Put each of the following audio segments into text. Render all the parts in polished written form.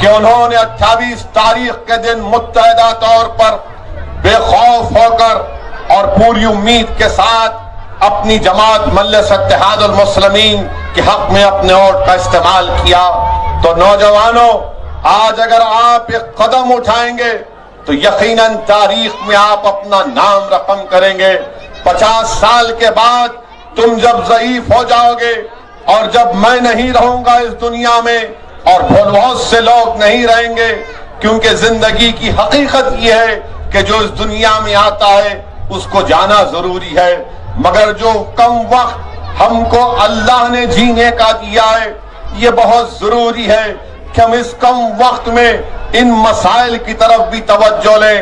کہ انہوں نے 28 تاریخ کے دن متحدہ طور پر بے خوف ہو کر اور پوری امید کے ساتھ اپنی جماعت مجلس اتحاد المسلمین کے حق میں اپنے ووٹ کا استعمال کیا۔ تو نوجوانوں، آج اگر آپ ایک قدم اٹھائیں گے تو یقیناً تاریخ میں آپ اپنا نام رقم کریں گے۔ 50 سال کے بعد تم جب ضعیف ہو جاؤ گے اور جب میں نہیں رہوں گا اس دنیا میں اور بہت سے لوگ نہیں رہیں گے، کیونکہ زندگی کی حقیقت یہ ہے کہ جو اس دنیا میں آتا ہے اس کو جانا ضروری ہے، مگر جو کم وقت ہم کو اللہ نے جینے کا دیا ہے یہ بہت ضروری ہے کہ ہم اس کم وقت میں ان مسائل کی طرف بھی توجہ لیں۔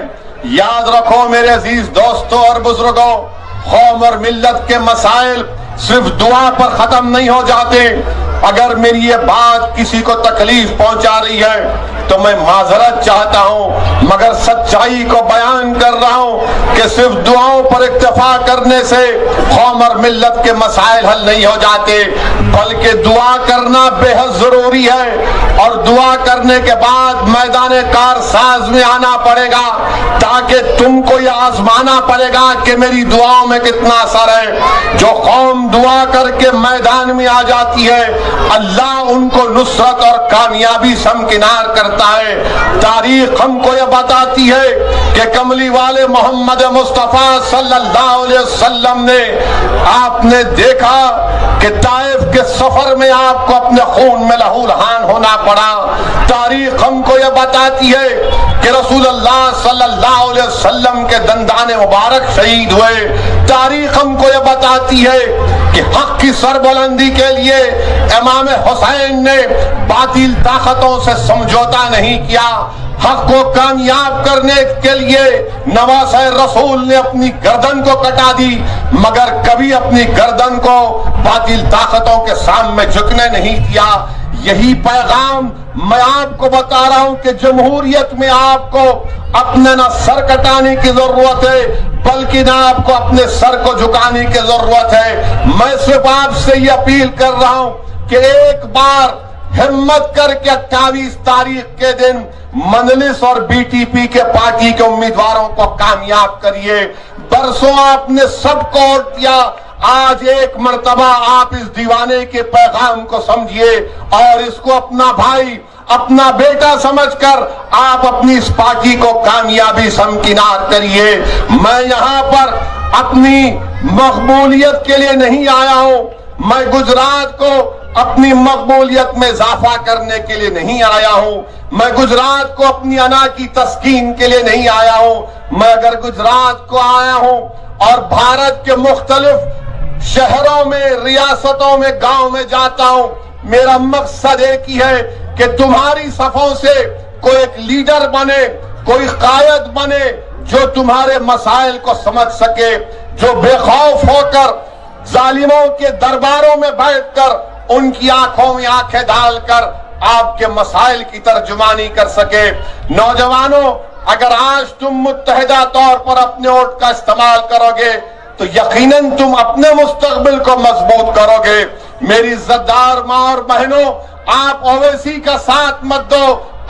یاد رکھو میرے عزیز دوستوں اور بزرگوں، قوم اور ملت کے مسائل صرف دعا پر ختم نہیں ہو جاتے۔ اگر میری یہ بات کسی کو تکلیف پہنچا رہی ہے تو میں معذرت چاہتا ہوں، مگر سچائی کو بیان کر رہا ہوں کہ صرف دعاؤں پر اکتفا کرنے سے قوم اور ملت کے مسائل حل نہیں ہو جاتے، بلکہ دعا کرنا بے حد ضروری ہے، اور دعا کرنے کے بعد میدان کارساز میں آنا پڑے گا تاکہ تم کو یہ آزمانا پڑے گا کہ میری دعاؤں میں کتنا اثر ہے۔ جو قوم دعا کر کے میدان میں آ جاتی ہے اللہ ان کو نصرت اور کامیابی سے ہمکنار کرتا ہے۔ تاریخ ہم کو یہ بتاتی ہے کہ کملی والے محمد مصطفیٰ صلی اللہ علیہ وسلم نے، آپ نے دیکھا کہ طائف کے سفر میں آپ کو اپنے خون میں لہو لہان ہونا پڑا۔ تاریخ ہم کو یہ بتاتی ہے کہ رسول اللہ صلی اللہ علیہ وسلم کے دندان مبارک شہید ہوئے۔ تاریخ ہم کو یہ بتاتی ہے کہ حق کی سربلندی کے لیے امام حسین نے باطل طاقتوں سے سمجھوتا نہیں کیا، حق کو کامیاب کرنے کے لیے نواسہ رسول نے اپنی گردن کو کٹا دی، مگر کبھی اپنی گردن کو باطل طاقتوں کے سامنے جھکنے نہیں دیا۔ یہی پیغام میں آپ کو بتا رہا ہوں کہ جمہوریت میں آپ کو اپنے نہ سر کٹانے کی ضرورت ہے بلکہ نہ آپ کو اپنے سر کو جھکانے کی ضرورت ہے۔ میں صرف آپ سے یہ اپیل کر رہا ہوں کہ ایک بار ہمت کر کے 28 تاریخ کے دن مجلس اور بی ٹی پی کے پارٹی کے امیدواروں کو کامیاب کریے۔ برسوں آپ نے سب کو ووٹ دیا، آج ایک مرتبہ آپ اس دیوانے کے پیغام کو سمجھیے اور اس کو اپنا بھائی، اپنا بیٹا سمجھ کر آپ اپنی اس پارٹی کو کامیابی سے ہمکنار کریے۔ میں یہاں پر اپنی مقبولیت کے لیے نہیں آیا ہوں، میں گجرات کو اپنی مقبولیت میں اضافہ کرنے کے لیے نہیں آیا ہوں، میں گجرات کو اپنی انا کی تسکین کے لیے نہیں آیا ہوں۔ میں اگر گجرات کو آیا ہوں اور بھارت کے مختلف شہروں میں، ریاستوں میں، گاؤں میں جاتا ہوں، میرا مقصد ایک ہی ہے کہ تمہاری صفوں سے کوئی ایک لیڈر بنے، کوئی قائد بنے جو تمہارے مسائل کو سمجھ سکے، جو بے خوف ہو کر ظالموں کے درباروں میں بیٹھ کر ان کی آنکھوں میں آنکھیں ڈال کر آپ کے مسائل کی ترجمانی کر سکے۔ نوجوانوں، اگر آج تم متحدہ طور پر اپنے ووٹ کا استعمال کرو گے تو یقیناً تم اپنے مستقبل کو مضبوط کرو گے۔ میری عزتدار ماں اور بہنوں، آپ اویسی کا ساتھ مت دو،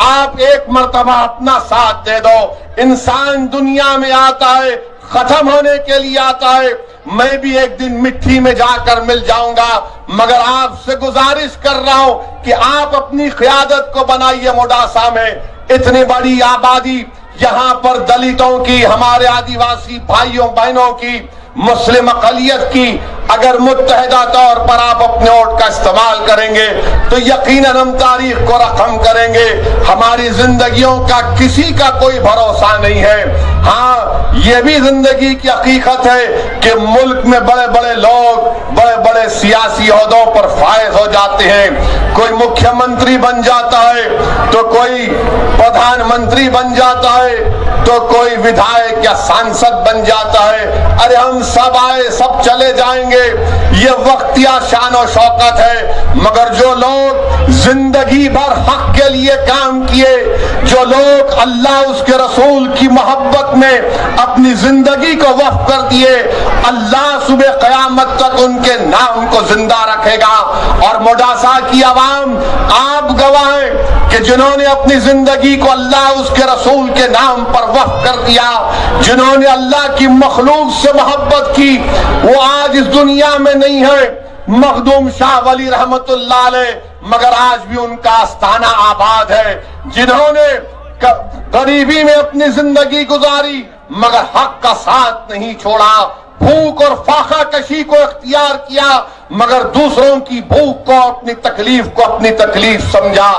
آپ ایک مرتبہ اپنا ساتھ دے دو۔ انسان دنیا میں آتا ہے، ختم ہونے کے لیے آتا ہے، میں بھی ایک دن مٹی میں جا کر مل جاؤں گا، مگر آپ سے گزارش کر رہا ہوں کہ آپ اپنی قیادت کو بنائیے۔ موڈاسا میں اتنی بڑی آبادی، یہاں پر دلتوں کی، ہمارے آدیواسی بھائیوں بہنوں کی، مسلم اقلیت کی، اگر متحدہ طور پر آپ اپنے ووٹ کا استعمال کریں گے تو یقیناً ہم تاریخ کو رقم کریں گے۔ ہماری زندگیوں کا کسی کا کوئی بھروسہ نہیں ہے۔ ہاں، یہ بھی زندگی کی حقیقت ہے کہ ملک میں بڑے بڑے لوگ بڑے بڑے سیاسی عہدوں پر فائز ہو جاتے ہیں، کوئی مکھیہ منتری بن جاتا ہے تو کوئی پردھان منتری بن جاتا ہے تو کوئی ودھائک یا سانسد بن جاتا ہے۔ ارے ہم سب آئے، سب چلے جائیں گے، یہ وقتیہ شان و شوکت ہے، مگر جو لوگ زندگی بھر حق کے لیے کام کیے، جو لوگ اللہ اس کے رسول کی محبت میں اپنی زندگی کو وقف کر دیے، اللہ صبح قیامت تک ان کے نام کو زندہ رکھے گا۔ اور موڈاسا کی عوام آپ گواہ ہیں کہ جنہوں نے اپنی زندگی کو اللہ اس کے رسول کے نام پر وقف کر دیا، جنہوں نے اللہ کی مخلوق سے محبت کی، وہ آج اس دنیا میں نہیں ہے۔ مخدوم شاہ ولی رحمت اللہ علیہ، مگر آج بھی ان کا آستانہ آباد ہے۔ جنہوں نے غریبی میں اپنی زندگی گزاری مگر حق کا ساتھ نہیں چھوڑا، بھوک اور فاقہ کشی کو اختیار کیا مگر دوسروں کی بھوک کو، اپنی تکلیف کو اپنی تکلیف سمجھا،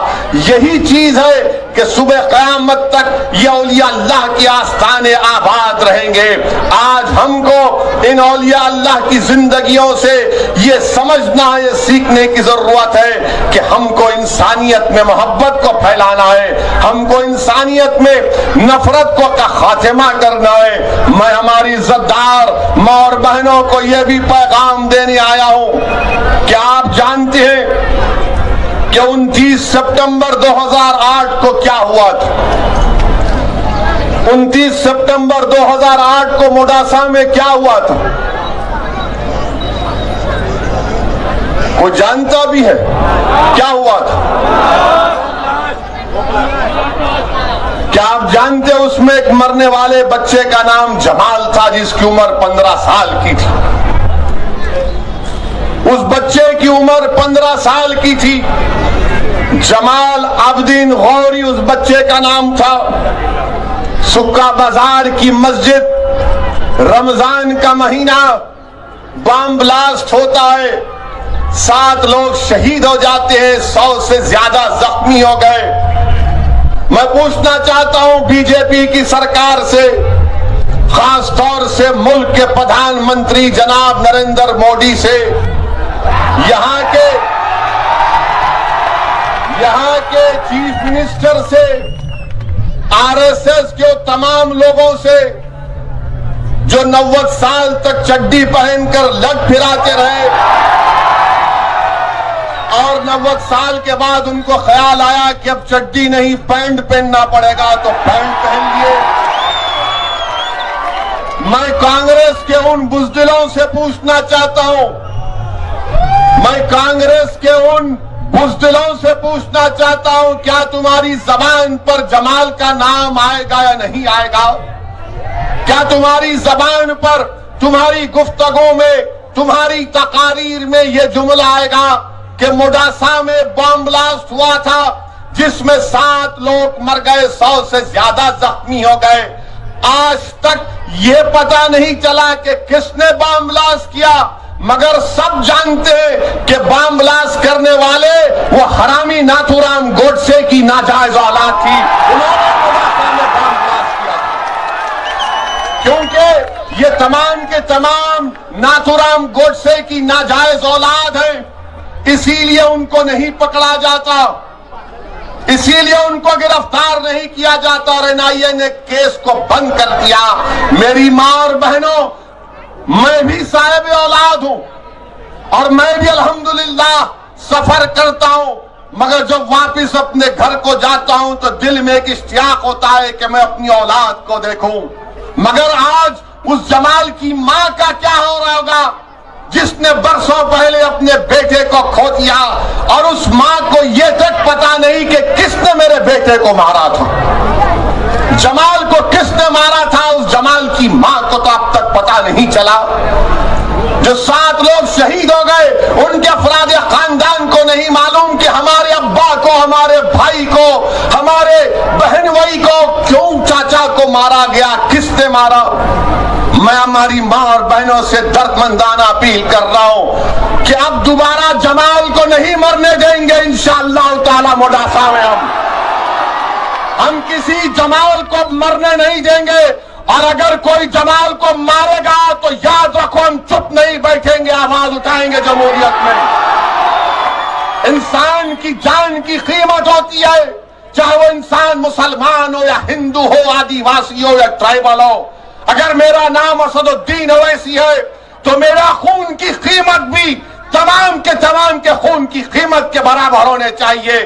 یہی چیز ہے کہ صبح قیامت تک یہ اولیاء اللہ کے آستانے آباد رہیں گے۔ آج ہم کو ان اولیاء اللہ کی زندگیوں سے یہ سمجھنا، یہ سیکھنے کی ضرورت ہے کہ ہم کو انسانیت میں محبت کو پھیلانا ہے، ہم کو انسانیت میں نفرت کو کا خاتمہ کرنا ہے۔ میں ہماری عزتدار ماں اور بہنوں کو یہ بھی پیغام دینے آیا ہوں کہ آپ جانتے ہیں کہ 29 سپٹمبر 2008 کو کیا ہوا تھا؟ 29 سپٹمبر 2008 کو موڈاسا میں کیا ہوا تھا؟ کوئی جانتا بھی ہے کیا ہوا تھا؟ کیا آپ جانتے ہیں اس میں ایک مرنے والے بچے کا نام جمال تھا جس کی عمر 15 سال کی تھی؟ اس بچے کی عمر 15 سال کی تھی، جمال عبدین غوری اس بچے کا نام تھا۔ سکا بازار کی مسجد، رمضان کا مہینہ، بام بلاسٹ ہوتا ہے، 7 لوگ شہید ہو جاتے ہیں، 100 سے زیادہ زخمی ہو گئے۔ میں پوچھنا چاہتا ہوں بی جے پی کی سرکار سے، خاص طور سے ملک کے پردھان منتری جناب نریندر مودی سے، یہاں کے چیف منسٹر سے، آر ایس ایس کے تمام لوگوں سے جو 90 سال تک چڈی پہن کر لٹ پھراتے رہے اور 90 سال کے بعد ان کو خیال آیا کہ اب چڈی نہیں پینٹ پہننا پڑے گا تو پینٹ پہن لیے۔ میں کانگریس کے ان بزدلوں سے پوچھنا چاہتا ہوں، کیا تمہاری زبان پر جمال کا نام آئے گا یا نہیں آئے گا؟ کیا تمہاری زبان پر، تمہاری گفتگو میں، تمہاری تقاریر میں یہ جملہ آئے گا کہ موڈاسا میں بم بلاسٹ ہوا تھا جس میں 7 لوگ مر گئے، 100 سے زیادہ زخمی ہو گئے؟ آج تک یہ پتہ نہیں چلا کہ کس نے بم بلاسٹ کیا، مگر سب جانتے ہیں کہ بم بلاسٹ کرنے والے وہ حرامی ناتھو رام گوڈسے کی ناجائز اولاد تھی، انہوں نے موڈاسا میں بم بلاسٹ کیا تھا۔ کیونکہ یہ تمام کے تمام ناتھو رام گوڈسے کی ناجائز اولاد ہیں، اسی لیے ان کو نہیں پکڑا جاتا، اسی لیے ان کو گرفتار نہیں کیا جاتا اور این آئی اے نے کیس کو بند کر دیا۔ میری ماں اور بہنوں، میں بھی صاحب اولاد ہوں اور میں بھی الحمدللہ سفر کرتا ہوں، مگر جب واپس اپنے گھر کو جاتا ہوں تو دل میں ایک اشتیاق ہوتا ہے کہ میں اپنی اولاد کو دیکھوں۔ مگر آج اس جمال کی ماں کا کیا ہو رہا ہوگا جس نے برسوں پہلے اپنے بیٹے کو کھو دیا اور اس ماں کو یہ تک پتا نہیں کہ کس نے میرے بیٹے کو مارا تھا، جمال کو کس نے مارا تھا، اس جمال کی ماں کو تو اب تک پتا نہیں چلا۔ جو 7 لوگ شہید ہو گئے ان کے افراد خاندان کو نہیں معلوم کہ ہمارے ابا کو، ہمارے بھائی کو، ہمارے بہن بھائی کو کیوں چاچا کو مارا گیا، کس نے مارا۔ میں ہماری ماں اور بہنوں سے درد مندانہ اپیل کر رہا ہوں کہ اب دوبارہ جمال کو نہیں مرنے دیں گے انشاءاللہ تعالی۔ موڈاسا میں ہم کسی جمال کو مرنے نہیں دیں گے، اور اگر کوئی جمال کو مارے گا تو یاد رکھو ہم چپ نہیں بیٹھیں گے، آواز اٹھائیں گے جمہوریت میں۔ انسان کی جان کی قیمت ہوتی ہے، چاہے وہ انسان مسلمان ہو یا ہندو ہو، آدیواسی ہو یا ٹرائبل ہو۔ اگر میرا نام اسد الدین اویسی ہے تو میرا خون کی قیمت بھی تمام کے خون کی قیمت کے برابر ہونے چاہیے۔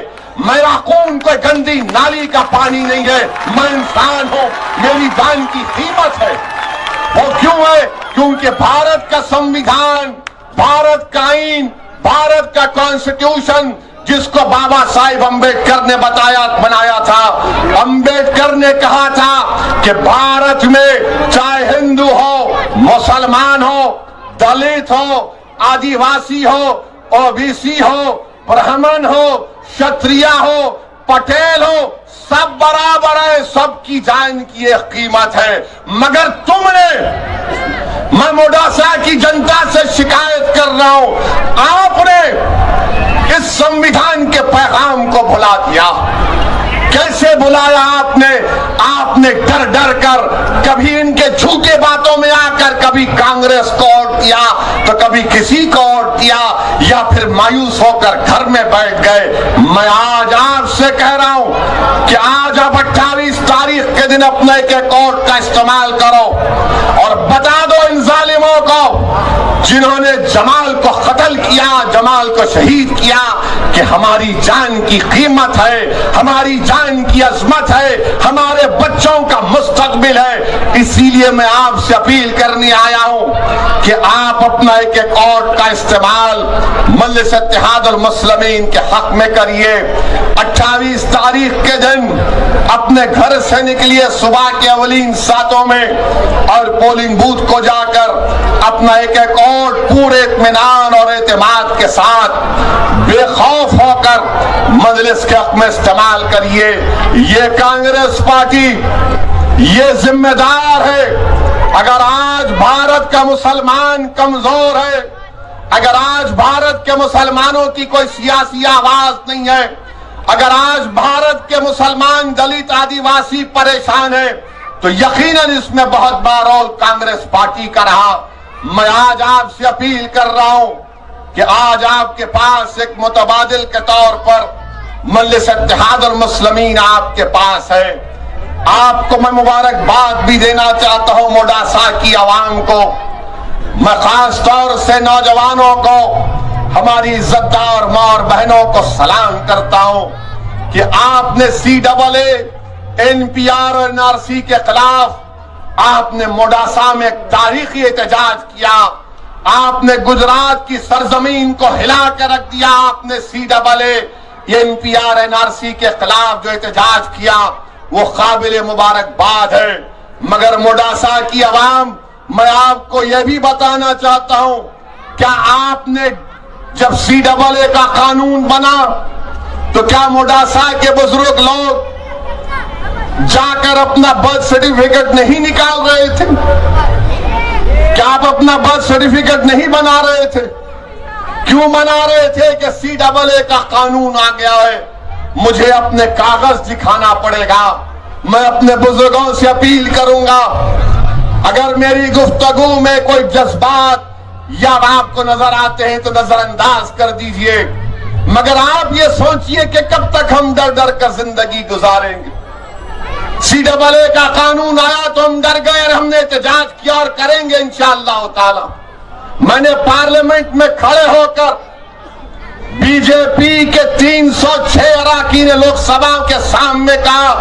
میرا خون کوئی گندی نالی کا پانی نہیں ہے، میں انسان ہوں، میری جان کی قیمت ہے۔ وہ کیوں ہے؟ کیونکہ بھارت کا سنویدھان، بھارت کا آئین، بھارت کا کانسٹیٹیوشن، جس کو بابا صاحب امبیڈکر نے بنایا تھا، امبیڈکر نے کہا تھا کہ بھارت میں چاہے ہندو ہو، مسلمان ہو، دلت ہو، آدیواسی ہو، او بی سی ہو، برہمن ہو، شتریہ ہو، پٹیل ہو، سب برابر ہے، سب کی جان کی ایک قیمت ہے۔ مگر تم نے، میں موڈاسا کی جنتا سے شکایت کر رہا ہوں، آپ نے اس سنویدھان کے پیغام کو بھلا دیا۔ کیسے بلایا آپ نے ڈر ڈر کر، کبھی ان کے جھوٹے باتوں میں آ کر کبھی کانگریس کو ووٹ دیا تو کبھی کسی کو ووٹ دیا، یا پھر مایوس ہو کر گھر میں بیٹھ گئے۔ میں آج آپ سے کہہ رہا ہوں کہ آج آپ 28 تاریخ کے دن اپنے ایک ووٹ کا استعمال کرو اور بتا دو ان ظالموں کو جنہوں نے جمال کو قتل کیا، جمال کو شہید کیا، کہ ہماری جان کی قیمت ہے، ہماری جان کی عظمت ہے، ہمارے بچوں کا مستقبل ہے۔ اسی لیے میں آپ سے اپیل کرنے آیا ہوں کہ آپ اپنا ایک ووٹ کا استعمال مجلس اتحاد المسلمین کے حق میں کریے۔ 28 تاریخ کے دن اپنے گھر سے نکلیے صبح کے اولین ساعتوں میں، اور پولنگ بوتھ کو جا کر اپنا ایک ووٹ پورے اطمینان اور اعتماد کے ساتھ بے خوف ہو کر مجلس کے حق میں استعمال کریے۔ یہ کانگریس پارٹی یہ ذمہ دار ہے، اگر آج بھارت کا مسلمان کمزور ہے، اگر آج بھارت کے مسلمانوں کی کوئی سیاسی آواز نہیں ہے، اگر آج بھارت کے مسلمان دلت آدیواسی پریشان ہیں، تو یقیناً اس میں بہت بڑا رول کانگریس پارٹی کا رہا۔ میں آج آپ سے اپیل کر رہا ہوں کہ آج آپ کے پاس ایک متبادل کے طور پر مجلس اتحاد المسلمین آپ کے پاس ہے۔ آپ کو میں مبارکباد بھی دینا چاہتا ہوں، موڈاسا کی عوام کو، میں خاص طور سے نوجوانوں کو، ہماری عزت دار ماں اور بہنوں کو سلام کرتا ہوں کہ آپ نے CAA، NPR اور NRC کے خلاف آپ نے موڈاسا میں ایک تاریخی احتجاج کیا۔ آپ نے گجرات کی سرزمین کو ہلا کے رکھ دیا۔ آپ نے CAA، NPR، NRC کے خلاف جو احتجاج کیا وہ قابل مبارکباد ہے۔ مگر موڈاسا کی عوام، میں آپ کو یہ بھی بتانا چاہتا ہوں، کیا آپ نے جب CAA کا قانون بنا تو کیا موڈاسا کے بزرگ لوگ جا کر اپنا برتھ سرٹیفکیٹ نہیں نکال رہے تھے؟ کیا آپ اپنا برتھ سرٹیفکیٹ نہیں بنا رہے تھے؟ کیوں بنا رہے تھے کہ CAA کا قانون آ گیا ہے، مجھے اپنے کاغذ دکھانا پڑے گا؟ میں اپنے بزرگوں سے اپیل کروں گا، اگر میری گفتگو میں کوئی جذبات یا آپ کو نظر آتے ہیں تو نظر انداز کر دیجئے، مگر آپ یہ سوچئے کہ کب تک ہم ڈر ڈر کر زندگی گزاریں گے؟ CAA کا قانون آیا تو ہم ڈر گئے اور ہم نے احتجاج کیا اور کریں گے انشاءاللہ تعالی۔ میں نے پارلیمنٹ میں کھڑے ہو کر بی جے پی کے 306 اراکین لوک سبھا کے سامنے کہا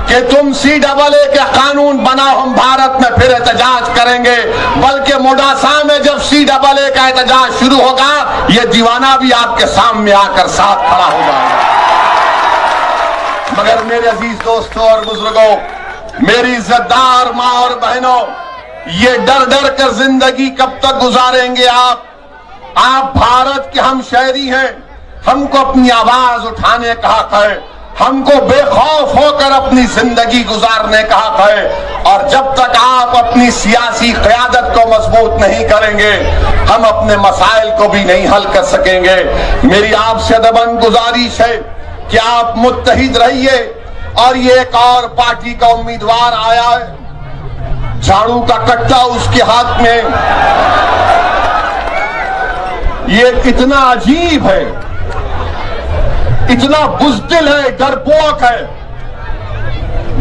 کہ تم CAA کے قانون بناؤ، ہم بھارت میں پھر احتجاج کریں گے، بلکہ موڈاسا میں جب CAA کا احتجاج شروع ہوگا یہ دیوانہ بھی آپ کے سامنے آ کر ساتھ کھڑا ہو جائے گا۔ مگر میرے عزیز دوستوں اور بزرگوں، میری عزت دار ماں اور بہنوں، یہ ڈر ڈر کر زندگی کب تک گزاریں گے آپ بھارت کے ہم شہری ہیں، ہم کو اپنی آواز اٹھانے کا حق ہے، ہم کو بے خوف ہو کر اپنی زندگی گزارنے کا حق ہے، اور جب تک آپ اپنی سیاسی قیادت کو مضبوط نہیں کریں گے ہم اپنے مسائل کو بھی نہیں حل کر سکیں گے۔ میری آپ سے ادباً گزارش ہے کہ آپ متحد رہیے، اور یہ ایک اور پارٹی کا امیدوار آیا ہے، جھاڑو کا کٹا اس کے ہاتھ میں، یہ کتنا عجیب ہے، اتنا بزدل ہے، ڈرپوک ہے۔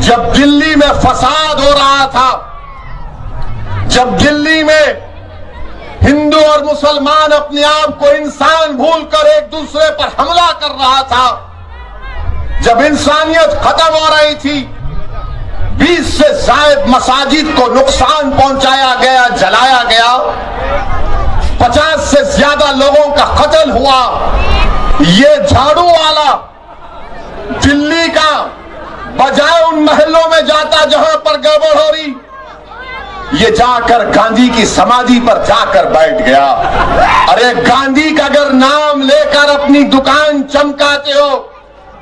جب دلی میں فساد ہو رہا تھا، جب دلی میں ہندو اور مسلمان اپنے آپ کو انسان بھول کر ایک دوسرے پر حملہ کر رہا تھا، جب انسانیت ختم ہو رہی تھی، 20 سے زائد مساجد کو نقصان پہنچایا گیا، جلایا گیا، 50 سے زیادہ لوگوں کا قتل ہوا، یہ جھاڑو والا دلی کا بجائے ان محلوں میں جاتا جہاں پر گڑبڑ ہو رہی، یہ جا کر گاندھی کی سمادھی پر جا کر بیٹھ گیا۔ ارے گاندھی کا اگر نام لے کر اپنی دکان چمکاتے ہو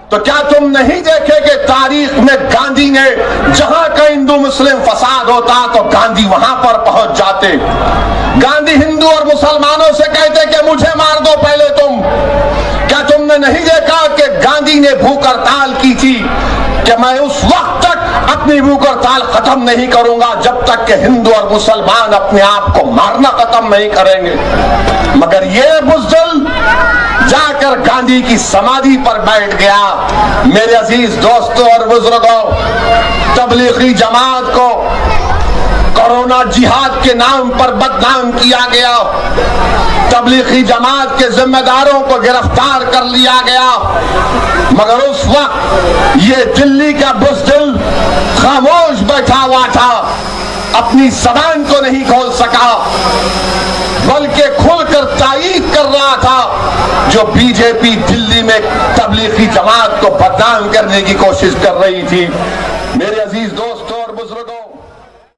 تو کیا تم نہیں دیکھے کہ تاریخ میں گاندھی نے جہاں کا ہندو مسلم فساد ہوتا تو گاندھی وہاں پر پہنچ جاتے۔ گاندھی ہندو اور مسلمانوں سے کہتے کہ مجھے مار دو پہلے تم۔ کیا تم نے نہیں دیکھا کہ گاندھی نے بھوک ہڑتال کی تھی کہ میں اس وقت تک اپنی بھوک ہڑتال ختم نہیں کروں گا جب تک کہ ہندو اور مسلمان اپنے آپ کو مارنا ختم نہیں کریں گے؟ مگر یہ بزدل جا کر گاندھی کی سمادھی پر بیٹھ گیا۔ میرے عزیز دوستوں اور بزرگوں، تبلیغی جماعت کو کرونا جہاد کے نام پر بدنام کیا گیا، تبلیغی جماعت کے ذمہ داروں کو گرفتار کر لیا گیا، مگر اس وقت یہ دلی کا بزدل خاموش بیٹھا ہوا تھا، اپنی زبان کو نہیں کھول سکا، بلکہ کھل کر تائید کر رہا تھا جو بی جے پی دلی میں تبلیغی جماعت کو بدنام کرنے کی کوشش کر رہی تھی۔ میرے عزیز دوست